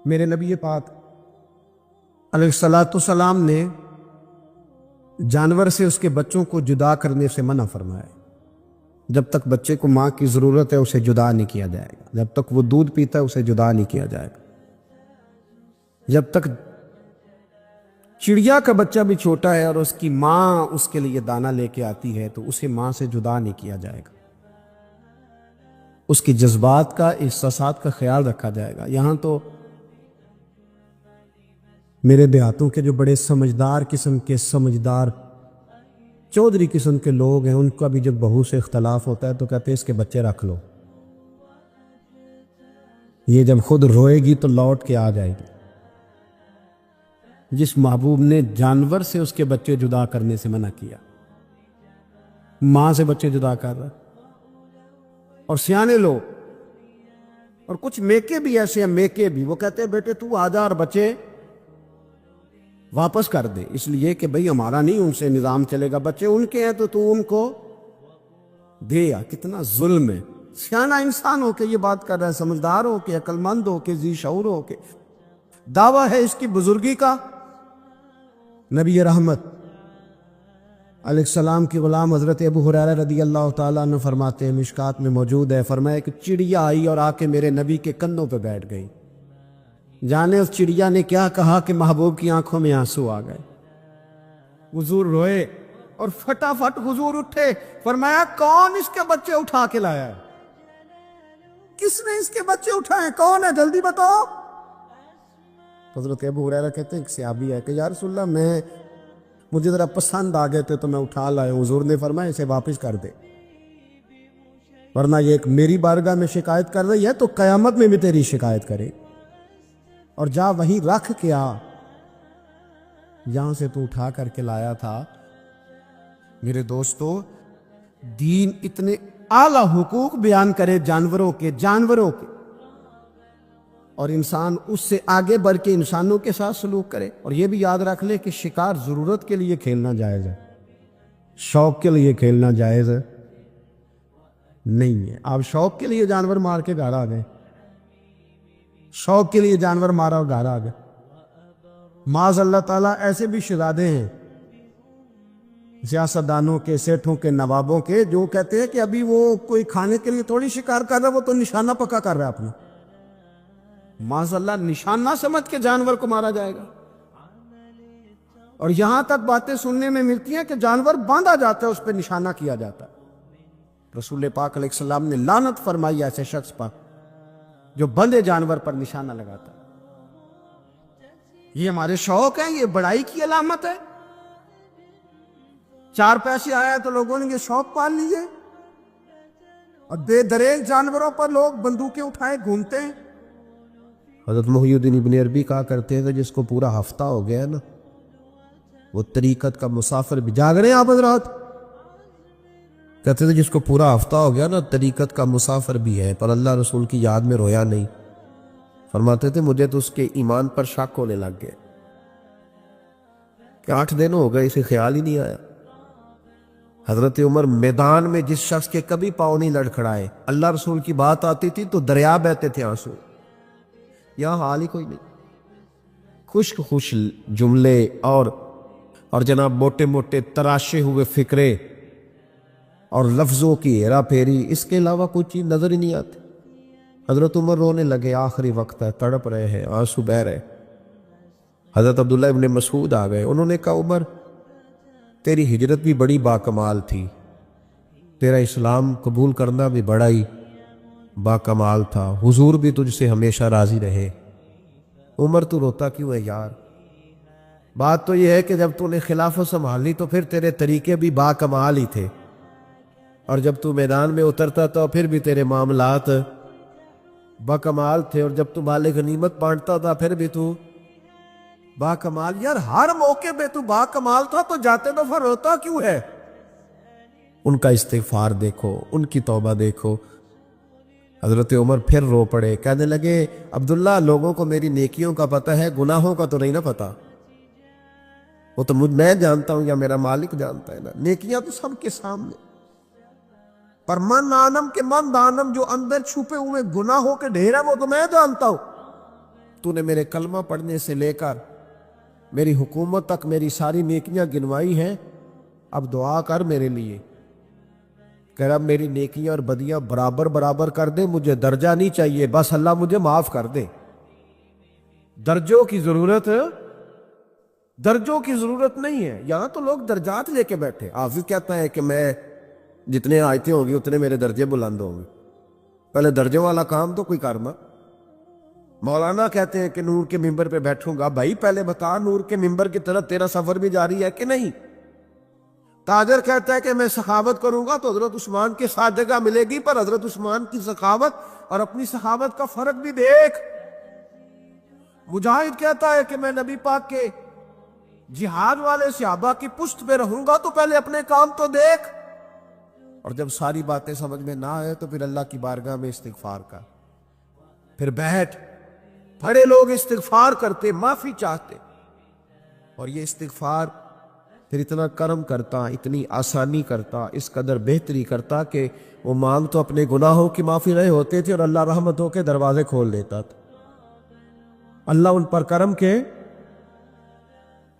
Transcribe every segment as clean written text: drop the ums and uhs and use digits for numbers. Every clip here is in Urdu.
میرے نبی پاک علیہ الصلاۃ والسلام نے جانور سے اس کے بچوں کو جدا کرنے سے منع فرمایا ہے۔ جب تک بچے کو ماں کی ضرورت ہے اسے جدا نہیں کیا جائے گا، جب تک وہ دودھ پیتا ہے اسے جدا نہیں کیا جائے گا، جب تک چڑیا کا بچہ بھی چھوٹا ہے اور اس کی ماں اس کے لیے دانہ لے کے آتی ہے تو اسے ماں سے جدا نہیں کیا جائے گا، اس کی جذبات کا، احساسات کا خیال رکھا جائے گا۔ یہاں تو میرے دیہاتوں کے جو بڑے سمجھدار قسم کے سمجھدار چودھری قسم کے لوگ ہیں، ان کا بھی جب بہو سے اختلاف ہوتا ہے تو کہتے ہیں اس کے بچے رکھ لو، یہ جب خود روئے گی تو لوٹ کے آ جائے گی۔ جس محبوب نے جانور سے اس کے بچے جدا کرنے سے منع کیا، ماں سے بچے جدا کر رہا۔ اور سیانے لوگ اور کچھ میکے بھی ایسے ہیں، میکے بھی وہ کہتے ہیں بیٹے تو آ جا اور بچے واپس کر دے، اس لیے کہ بھئی ہمارا نہیں ان سے نظام چلے گا، بچے ان کے ہیں تو ان کو دے۔ یا کتنا ظلم ہے۔ سیانہ انسان ہو کے یہ بات کر رہا ہے، سمجھدار ہو کے، عقل مند ہو کے، ذی شعور ہو کے، دعویٰ ہے اس کی بزرگی کا۔ نبی رحمت علیہ السلام کی غلام حضرت ابو ہریرہ رضی اللہ تعالیٰ عنہ فرماتے ہیں، مشکات میں موجود ہے، فرمایا کہ چڑیا آئی اور آ کے میرے نبی کے کندھوں پہ بیٹھ گئی۔ جانے اس چڑیا نے کیا کہا کہ محبوب کی آنکھوں میں آنسو آ گئے۔ حضور روئے اور فٹافٹ حضور اٹھے، فرمایا کون اس کے بچے اٹھا کے لایا ہے؟ کس نے اس کے بچے اٹھائے؟ کون ہے؟ جلدی بتاؤ۔ حضرت ابو ہریرہ کہتے ہیں ایک صحابی ہے کہ یا رسول اللہ مجھے ذرا پسند آ گئے تھے تو میں اٹھا لایا۔ حضور نے فرمایا اسے واپس کر دے، ورنہ یہ ایک میری بارگاہ میں شکایت کر رہی ہے تو قیامت میں بھی تیری شکایت کرے، اور جا وہیں رکھ کے آ جہاں سے تو اٹھا کر کے لایا تھا۔ میرے دوستو، دین اتنے اعلیٰ حقوق بیان کرے جانوروں کے اور انسان اس سے آگے بڑھ کے انسانوں کے ساتھ سلوک کرے۔ اور یہ بھی یاد رکھ لے کہ شکار ضرورت کے لیے کھیلنا جائز ہے، شوق کے لیے کھیلنا جائز نہیں ہے۔ آپ شوق کے لیے جانور مار کے گھر آ گئے، شوق کے لیے جانور مارا اور گھر آ گئے۔ معاذ اللہ تعالیٰ ایسے بھی شہزادے ہیں سیاستدانوں کے، سیٹھوں کے، نوابوں کے، جو کہتے ہیں کہ ابھی وہ کوئی کھانے کے لیے تھوڑی شکار کر رہا ہے، وہ تو نشانہ پکا کر رہا ہے اپنا۔ معاذ اللہ نشانہ سمجھ کے جانور کو مارا جائے گا۔ اور یہاں تک باتیں سننے میں ملتی ہیں کہ جانور باندھا جاتا ہے، اس پہ نشانہ کیا جاتا ہے۔ رسول پاک علیہ السلام نے لعنت فرمائی ایسے شخص پر جو بندھے جانور پر نشانہ لگاتا ہے۔ یہ ہمارے شوق ہیں، یہ بڑائی کی علامت ہے۔ چار پیسے آیا تو لوگوں نے یہ شوق پال لیے، اور بے دریغ جانوروں پر لوگ بندوقیں اٹھائے گھومتے ہیں۔ حضرت محی الدین ابن عربی کہا کرتے تھے جس کو پورا ہفتہ ہو گیا نا، وہ طریقت کا مسافر بھی، جاگ رہے ہیں آپ حضرات؟ کہتے تھے جس کو پورا ہفتہ ہو گیا نا طریقت کا مسافر بھی ہے، پر اللہ رسول کی یاد میں رویا نہیں۔ فرماتے تھے مجھے تو اس کے ایمان پر شک ہونے لگ گئے کہ 8 دن ہو گئے اسے خیال ہی نہیں آیا۔ حضرت عمر میدان میں جس شخص کے کبھی پاؤں نہیں لڑکھڑائے، اللہ رسول کی بات آتی تھی تو دریا بہتے تھے آنسو۔ یہاں حال ہی کوئی نہیں، خشک جملے اور جناب موٹے موٹے تراشے ہوئے فکرے اور لفظوں کی ہیرا پھیری، اس کے علاوہ کوئی چیز نظر ہی نہیں آتی۔ حضرت عمر رونے لگے، آخری وقت ہے، تڑپ رہے ہیں، آنسو بہہ رہے۔ حضرت عبداللہ ابن مسعود آ گئے، انہوں نے کہا عمر تیری ہجرت بھی بڑی باکمال تھی، تیرا اسلام قبول کرنا بھی بڑا ہی باکمال تھا، حضور بھی تجھ سے ہمیشہ راضی رہے۔ عمر تو روتا کیوں ہے یار؟ بات تو یہ ہے کہ جب تو نے خلافت سنبھالی تو پھر تیرے طریقے بھی باکمال ہی تھے، اور جب تو میدان میں اترتا تو پھر بھی تیرے معاملات باکمال تھے، اور جب تو مال غنیمت بانٹتا تھا پھر بھی تو باکمال۔ یار ہر موقع پہ تو باکمال تھا تو جاتے دفعہ روتا کیوں ہے؟ ان کا استغفار دیکھو، ان کی توبہ دیکھو۔ حضرت عمر پھر رو پڑے، کہنے لگے عبداللہ لوگوں کو میری نیکیوں کا پتہ ہے، گناہوں کا تو نہیں نا پتہ۔ وہ تو میں جانتا ہوں یا میرا مالک جانتا ہے نا، نیکیاں تو سب کے سامنے، پر من عالم کے من دانم جو اندر چھپے ہوئے گناہوں کے ڈھیر ہے وہ تو میں جانتا ہوں۔ تو نے میرے کلمہ پڑھنے سے لے کر میری حکومت تک میری ساری نیکیاں گنوائی ہیں، اب دعا کر میرے لیے کہ رب میری نیکیاں اور بدیاں برابر برابر کر دے، مجھے درجہ نہیں چاہیے، بس اللہ مجھے معاف کر دے۔ درجوں کی ضرورت نہیں ہے، یہاں تو لوگ درجات لے کے بیٹھے۔ حافظ کہتا ہے کہ میں جتنے آیتیں ہوں گی اتنے میرے درجے بلند ہوں گے، پہلے درجوں والا کام تو کوئی کرنا۔ مولانا کہتے ہیں کہ نور کے ممبر پہ بیٹھوں گا، بھائی پہلے بتا نور کے ممبر کی طرف تیرا سفر بھی جاری ہے کہ نہیں؟ تاجر کہتا ہے کہ میں سخاوت کروں گا تو حضرت عثمان کے ساتھ جگہ ملے گی، پر حضرت عثمان کی سخاوت اور اپنی سخاوت کا فرق بھی دیکھ۔ مجاہد کہتا ہے کہ میں نبی پاک کے جہاد والے صحابہ کی پشت پہ رہوں گا تو پہلے اپنے کام تو دیکھ۔ اور جب ساری باتیں سمجھ میں نہ آئے تو پھر اللہ کی بارگاہ میں استغفار کر، پھر بیٹھ۔ بڑے لوگ استغفار کرتے، معافی چاہتے، اور یہ استغفار پھر اتنا کرم کرتا، اتنی آسانی کرتا، اس قدر بہتری کرتا کہ وہ مانگ تو اپنے گناہوں کی معافی رہے ہوتے تھے اور اللہ رحمتوں کے دروازے کھول دیتا تھا۔ اللہ ان پر کرم کے،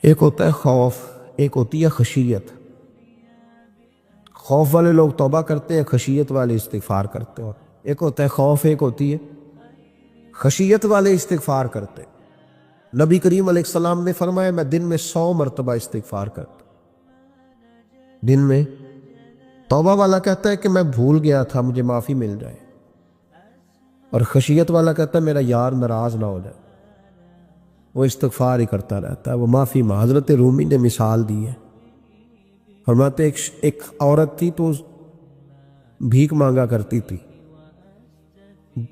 ایک ہوتا ہے خوف، ایک ہوتی ہے خشیت۔ خوف والے لوگ توبہ کرتے ہیں، خشیت والے استغفار کرتے ہیں۔ ایک ہوتا ہے خوف، ایک ہوتی ہے خشیت والے استغفار کرتے۔ نبی کریم علیہ السلام نے فرمایا میں دن میں 100 مرتبہ استغفار کرتا، دن میں۔ توبہ والا کہتا ہے کہ میں بھول گیا تھا، مجھے معافی مل جائے، اور خشیت والا کہتا ہے میرا یار ناراض نہ ہو جائے، وہ استغفار ہی کرتا رہتا ہے، وہ معافی مانگ۔ حضرت رومی نے مثال دی ہے، فرماتے ایک عورت تھی تو بھیک مانگا کرتی تھی۔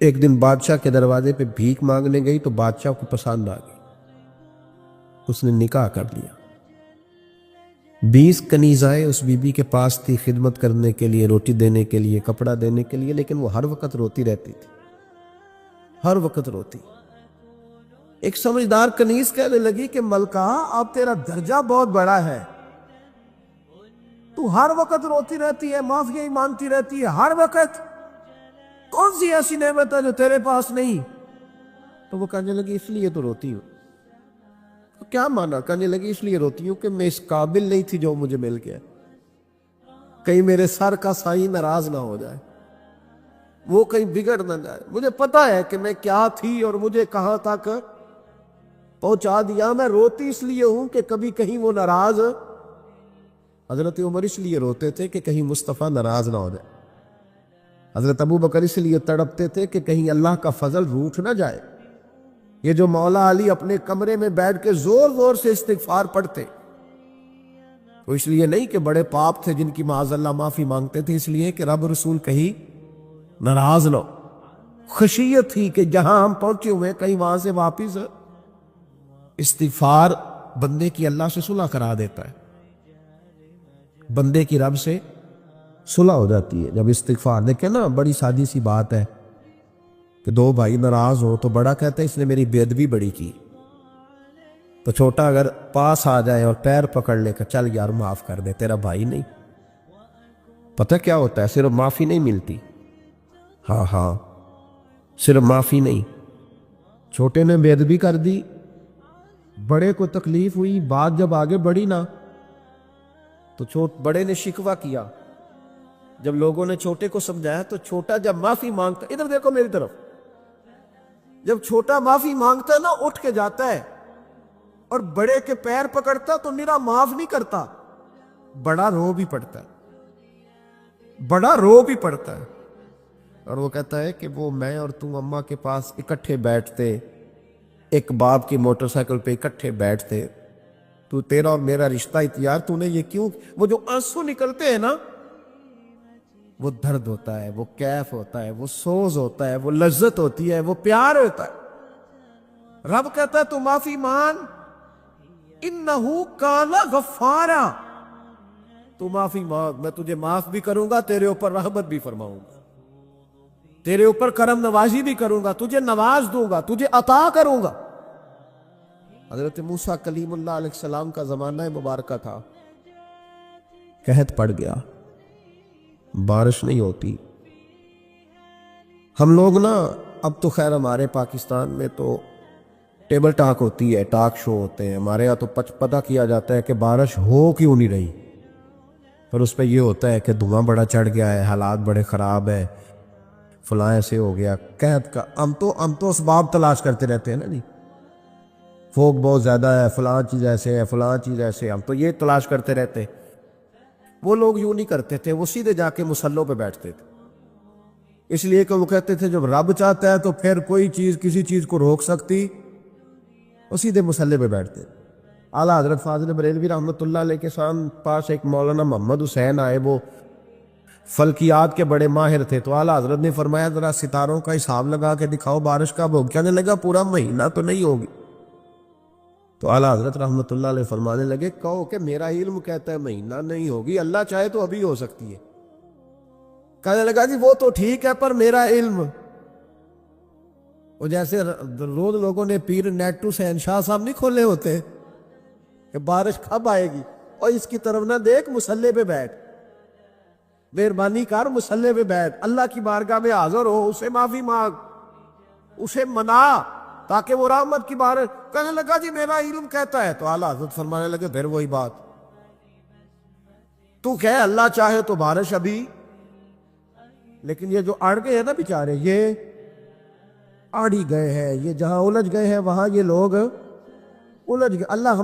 ایک دن بادشاہ کے دروازے پہ بھیک مانگنے گئی تو بادشاہ کو پسند آ گئی، اس نے نکاح کر لیا۔ 20 کنیزائیں اس بی بی کے پاس تھی خدمت کرنے کے لیے، روٹی دینے کے لیے، کپڑا دینے کے لیے، لیکن وہ ہر وقت روتی رہتی تھی، ہر وقت روتی۔ ایک سمجھدار کنیز کہنے لگی کہ ملکہ اب تیرا درجہ بہت بڑا ہے، تو ہر وقت روتی رہتی ہے، معافی ہی مانگتی رہتی ہے ہر وقت، کون سی ایسی نعمت ہے جو تیرے پاس نہیں؟ تو وہ کہنے لگی اس لیے تو روتی ہوں۔ تو کیا مانا؟ کہنے لگی اس لیے روتی ہوں کہ میں اس قابل نہیں تھی جو مجھے مل گیا، کہیں میرے سر کا سائیں ناراض نہ ہو جائے، وہ کہیں بگڑ نہ جائے۔ مجھے پتا ہے کہ میں کیا تھی اور مجھے کہاں تک پہنچا دیا، میں روتی اس لیے ہوں کہ کبھی کہیں وہ ناراض۔ حضرت عمر اس لیے روتے تھے کہ کہیں مصطفیٰ ناراض نہ ہو جائے، حضرت ابو بکر اس لیے تڑپتے تھے کہ کہیں اللہ کا فضل روٹھ نہ جائے۔ یہ جو مولا علی اپنے کمرے میں بیٹھ کے زور زور سے استغفار پڑھتے، وہ اس لیے نہیں کہ بڑے پاپ تھے جن کی معاذ اللہ معافی مانگتے تھے، اس لیے کہ رب رسول کہیں ناراض نہ ہو۔ خشیت تھی کہ جہاں ہم پہنچے ہوئے کہیں وہاں سے واپس۔ استغفار بندے کی اللہ سے صلح کرا دیتا ہے، بندے کی رب سے صلح ہو جاتی ہے جب استغفار۔ دیکھیں نا، بڑی سادی سی بات ہے کہ دو بھائی ناراض ہو تو بڑا کہتا ہے اس نے میری بے ادبی بڑی کی، تو چھوٹا اگر پاس آ جائے اور پیر پکڑ لے کہ چل یار معاف کر دے، تیرا بھائی نہیں۔ پتہ کیا ہوتا ہے؟ صرف معافی نہیں ملتی، ہاں صرف معافی نہیں، چھوٹے نے بے ادبی کر دی، بڑے کو تکلیف ہوئی، بات جب آگے بڑھی نا تو بڑے نے شکوہ کیا۔ جب لوگوں نے چھوٹے کو سمجھایا تو چھوٹا جب معافی مانگتا، ادھر دیکھو میری طرف، جب چھوٹا معافی مانگتا ہے نا اٹھ کے جاتا ہے اور بڑے کے پیر پکڑتا تو میرا معاف نہیں کرتا، بڑا رو بھی پڑتا ہے، بڑا رو بھی پڑتا ہے، اور وہ کہتا ہے کہ وہ میں اور تم اماں کے پاس اکٹھے بیٹھتے، ایک باپ کی موٹر سائیکل پہ اکٹھے بیٹھتے، تو تیرا اور میرا رشتہ یار تو نے یہ کیوں؟ وہ جو آنسو نکلتے ہیں نا، وہ درد ہوتا ہے، وہ کیف ہوتا ہے، وہ سوز ہوتا ہے، وہ لذت ہوتی ہے، وہ پیار ہوتا ہے۔ رب کہتا ہے تو معافی مان، انہو کان غفارا، تو معافی مانگ، میں تجھے معاف بھی کروں گا، تیرے اوپر رحمت بھی فرماؤں گا، تیرے اوپر کرم نوازی بھی کروں گا، تجھے نواز دوں گا، تجھے عطا کروں گا۔ حضرت موسیٰ کلیم اللہ علیہ السلام کا زمانہ مبارکہ تھا، قحط پڑ گیا، بارش نہیں ہوتی۔ ہم لوگ نا اب تو خیر ہمارے پاکستان میں تو ٹیبل ٹاک ہوتی ہے، ٹاک شو ہوتے ہیں ہمارے یہاں، تو پتہ کیا جاتا ہے کہ بارش ہو کیوں نہیں رہی، پر اس پہ یہ ہوتا ہے کہ دھواں بڑا چڑھ گیا ہے، حالات بڑے خراب ہے، فلاں ایسے ہو گیا، قحط کا ہم تو اسباب تلاش کرتے رہتے ہیں نا جی، فوگ بہت زیادہ ہے، فلاں چیز ایسے ہے، فلاں چیز ایسے، ہم تو یہ تلاش کرتے رہتے۔ وہ لوگ یوں نہیں کرتے تھے، وہ سیدھے جا کے مصلوں پہ بیٹھتے تھے، اس لیے کہ وہ کہتے تھے جب رب چاہتا ہے تو پھر کوئی چیز کسی چیز کو روک سکتی، وہ سیدھے مصلے پہ بیٹھتے۔ اعلیٰ حضرت فاضل بریلوی رحمۃ اللہ علیہ کے پاس ایک مولانا محمد حسین آئے، وہ فلکیات کے بڑے ماہر تھے، تو اعلیٰ حضرت نے فرمایا ذرا ستاروں کا حساب لگا کے دکھاؤ بارش کب ہوگی، کہنے لگا پورا مہینہ تو نہیں ہوگی۔ تو اعلیٰ حضرت رحمۃ اللہ علیہ فرمانے لگے کہو کہ میرا علم کہتا ہے مہینہ نہیں ہوگی، اللہ چاہے تو ابھی ہو سکتی ہے۔ کہنے لگا جی وہ تو ٹھیک ہے پر میرا علم، وہ جیسے روز لوگوں نے پیر نیٹو حسین شاہ صاحب نہیں کھولے ہوتے کہ بارش کب آئے گی، اور اس کی طرف نہ دیکھ، مصلے پہ بیٹھ، مہربانی کر مصلے پہ بیٹھ، اللہ کی بارگاہ میں حاضر ہو، اسے معافی مانگ، اسے منا تاکہ وہ رحمت کی بارش۔ کہنے لگا جی میرا علم کہتا ہے، تو اعلیٰ حضرت فرمانے لگے پھر وہی بات، تو کہ اللہ چاہے تو بارش ابھی، لیکن یہ جو اڑ گئے ہیں نا بیچارے، یہ اڑ ہی گئے ہیں، یہ جہاں الجھ گئے ہیں وہاں یہ لوگ الجھ گئے۔ اللہ ہم